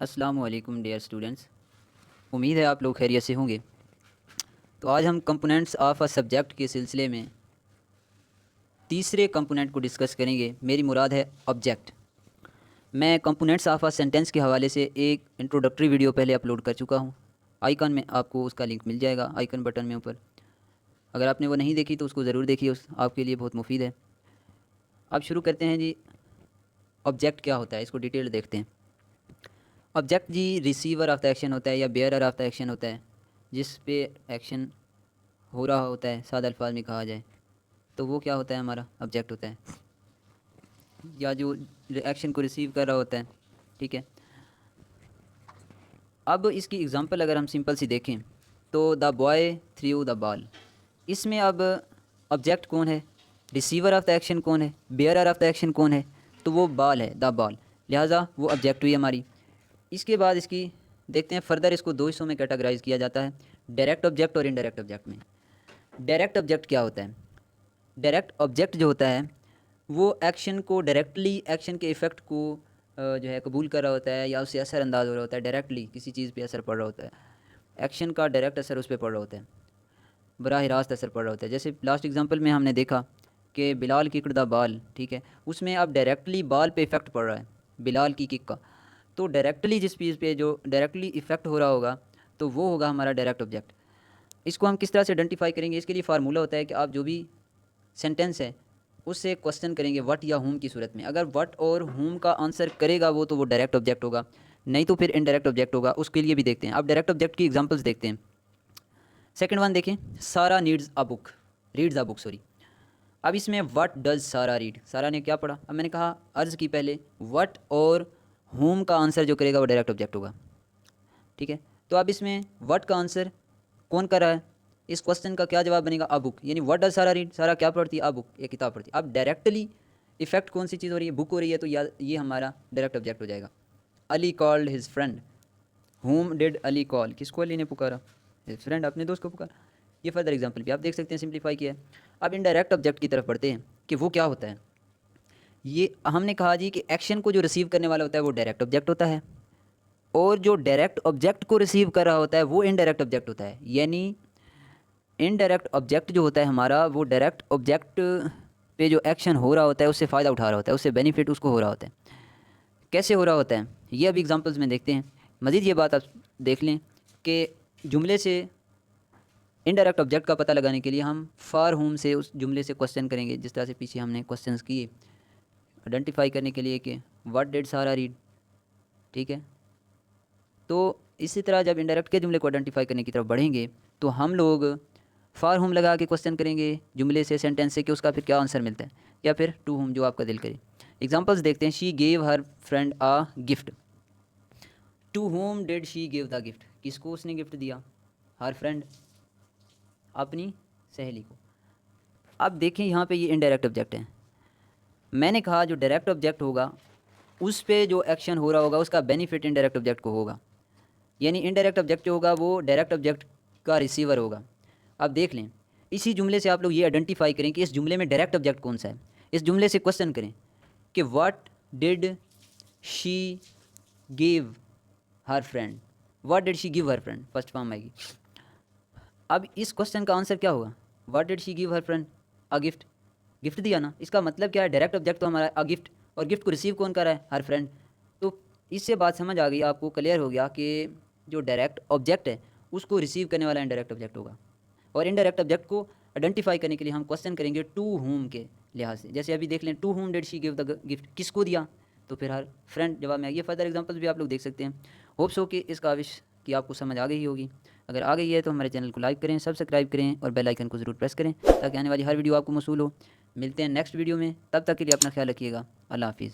अस्सलाम वालेकुम dear students. उम्मीद है आप लोग खैरियत से होंगे। तो आज हम कंपोनेंट्स ऑफ अ सब्जेक्ट के सिलसिले में तीसरे कंपोनेंट को डिस्कस करेंगे। मेरी मुराद है ऑब्जेक्ट। मैं कंपोनेंट्स ऑफ अ सेंटेंस के हवाले से एक इंट्रोडक्टरी वीडियो पहले अपलोड कर चुका हूँ। आइकन में आपको उसका लिंक मिल जाएगा, आइकन बटन में ऊपर। अगर आपने वो नहीं देखी तो उसको ज़रूर देखिए, उस आपके लिए बहुत मुफीद है। अब शुरू करते हैं जी। ऑब्जेक्ट क्या होता है, इसको डिटेल देखते हैं। ऑब्जेक्ट जी रिसीवर ऑफ द एक्शन होता है या बेयरर ऑफ द एक्शन होता है, जिस पे एक्शन हो रहा होता है। सादा अल्फाज में कहा जाए तो वो क्या होता है, हमारा ऑब्जेक्ट होता है, या जो एक्शन को रिसीव कर रहा होता है। ठीक है। अब इसकी एग्जांपल अगर हम सिंपल सी देखें तो the boy through the ball. इसमें अब ऑब्जेक्ट कौन है, रिसीवर ऑफ द एक्शन कौन है, बेयरर ऑफ द एक्शन कौन है, तो वो बॉल है, द बॉल। लिहाजा वो ऑब्जेक्ट हुई हमारी। इसके बाद इसकी देखते हैं फर्दर, इसको दो हिस्सों में कैटेगराइज किया जाता है, डायरेक्ट ऑब्जेक्ट और इनडायरेक्ट ऑब्जेक्ट में। डायरेक्ट ऑब्जेक्ट क्या होता है? डायरेक्ट ऑब्जेक्ट जो होता है वो एक्शन को डायरेक्टली, एक्शन के इफ़ेक्ट को जो है कबूल कर रहा होता है या उससे असर अंदाज हो रहा होता है। डायरेक्टली किसी चीज़ पे असर पड़ रहा होता है, एक्शन का डायरेक्ट असर उस पर पड़ रहा होता है, बराह रास्त असर पड़ रहा होता है। जैसे लास्ट एग्जांपल में हमने देखा कि बिलाल किक द बाल, ठीक है, उसमें अब डायरेक्टली बाल पे इफ़ेक्ट पड़ रहा है बिलाल की किक का। तो डायरेक्टली जिस चीज़ पे जो डायरेक्टली इफ़ेक्ट हो रहा होगा तो वो होगा हमारा डायरेक्ट ऑब्जेक्ट। इसको हम किस तरह से आइडेंटिफाई करेंगे? इसके लिए फार्मूला होता है कि आप जो भी सेंटेंस है उससे क्वेश्चन करेंगे व्हाट या हुम की सूरत में। अगर व्हाट और हुम का आंसर करेगा वो, तो वो डायरेक्ट ऑब्जेक्ट होगा, नहीं तो फिर इनडायरेक्ट ऑब्जेक्ट होगा। उसके लिए भी देखते हैं। अब डायरेक्ट ऑब्जेक्ट की एग्जांपल्स देखते हैं। सेकंड वन देखें, सारा needs a book, reads a book, sorry. अब इसमें व्हाट डज सारा रीड, सारा ने क्या पढ़ा। अब मैंने कहा अर्ज की पहले व्हाट और हुम का आंसर जो करेगा वो डायरेक्ट ऑब्जेक्ट होगा। ठीक है। तो अब इसमें व्हाट का आंसर कौन कर रहा है, इस क्वेश्चन का क्या जवाब बनेगा? A book. यानी व्हाट डज सारा रीड, सारा क्या पढ़ती है? अ बुक, ये किताब पढ़ती है। अब डायरेक्टली इफेक्ट कौन सी चीज़ हो रही है? बुक हो रही है, तो ये हमारा डायरेक्ट ऑब्जेक्ट हो जाएगा। Ali called his friend, home did Ali call, किसको अली ने पुकारा? हिज फ्रेंड, अपने दोस्त को पुकारा। ये फर्दर एग्जाम्पल भी आप देख सकते हैं, सिंप्लीफाई किया है। अब इनडायरेक्ट ऑब्जेक्ट की तरफ बढ़ते हैं कि वो क्या होता है। ये हमने कहा जी कि एक्शन को जो रिसीव करने वाला होता है वो डायरेक्ट ऑब्जेक्ट होता है, और जो डायरेक्ट ऑब्जेक्ट को रिसीव कर रहा होता है वो इनडायरेक्ट ऑब्जेक्ट होता है। यानी इनडायरेक्ट ऑब्जेक्ट जो होता है हमारा, वो डायरेक्ट ऑब्जेक्ट पे जो एक्शन हो रहा होता है उससे फ़ायदा उठा रहा होता है, उससे बेनिफिट उसको हो रहा होता है। कैसे हो रहा होता है ये अभी एग्जांपल्स में देखते हैं। मज़ीद ये बात आप देख लें कि जुमले से इनडायरेक्ट ऑब्जेक्ट का पता लगाने के लिए हम फार होम से उस जुमले से क्वेश्चन करेंगे, जिस तरह से पीछे हमने क्वेश्चंस किए आइडेंटिफाई करने के लिए कि व्हाट डिड सारा रीड। ठीक है। तो इसी तरह जब इनडायरेक्ट के जुमले को आइडेंटिफाई करने की तरफ बढ़ेंगे तो हम लोग फार होम लगा के क्वेश्चन करेंगे जुमले से, सेंटेंस से, कि उसका फिर क्या आंसर मिलता है, या फिर टू होम, जो आपका दिल करे। एग्जांपल्स देखते हैं। She gave her friend a gift. To whom did she give the gift, किसको उसने गिफ्ट दिया? हर फ्रेंड, अपनी सहेली को। अब देखें यहाँ पे ये इनडायरेक्ट ऑब्जेक्ट है। मैंने कहा जो डायरेक्ट ऑब्जेक्ट होगा उस पे जो एक्शन हो रहा होगा उसका बेनिफिट इनडायरेक्ट ऑब्जेक्ट को होगा। यानी इनडायरेक्ट ऑब्जेक्ट जो होगा वो डायरेक्ट ऑब्जेक्ट का रिसीवर होगा। अब देख लें, इसी जुमले से आप लोग ये आइडेंटिफाई करें कि इस जुमले में डायरेक्ट ऑब्जेक्ट कौन सा है। इस जुमले से क्वेश्चन करें कि what did she give her friend, what did she give her friend, first form आएगी। अब इस क्वेश्चन का आंसर क्या होगा? What did she give her friend a gift, gift दिया ना। इसका मतलब क्या है? डायरेक्ट ऑब्जेक्ट तो हमारा अ गिफ्ट, और गिफ्ट को रिसीव कौन कर रहा है? हर फ्रेंड। तो इससे बात समझ आ गई आपको, क्लियर हो गया कि जो डायरेक्ट ऑब्जेक्ट है उसको रिसीव करने वाला इनडायरेक्ट ऑब्जेक्ट होगा। और इनडायरेक्ट ऑब्जेक्ट को आइडेंटिफाई करने के लिए हम क्वेश्चन करेंगे टू होम के लिहाज से। जैसे अभी देख लें, to whom did she give the gift, किसको दिया? तो फिर हर फ्रेंड जवाब में आ गया। फर्दर एग्जांपल्स भी आप लोग देख सकते हैं। होप्स हो कि इस काविश की आपको समझ आ गई होगी। अगर आ गई है तो हमारे चैनल को लाइक करें, सब्सक्राइब करें और बेल आइकन को ज़रूर प्रेस करें ताकि आने वाली हर वीडियो आपको मौसूल हो। मिलते हैं नेक्स्ट वीडियो में, तब तक के लिए अपना ख्याल रखिएगा। अल्लाह हाफिज़।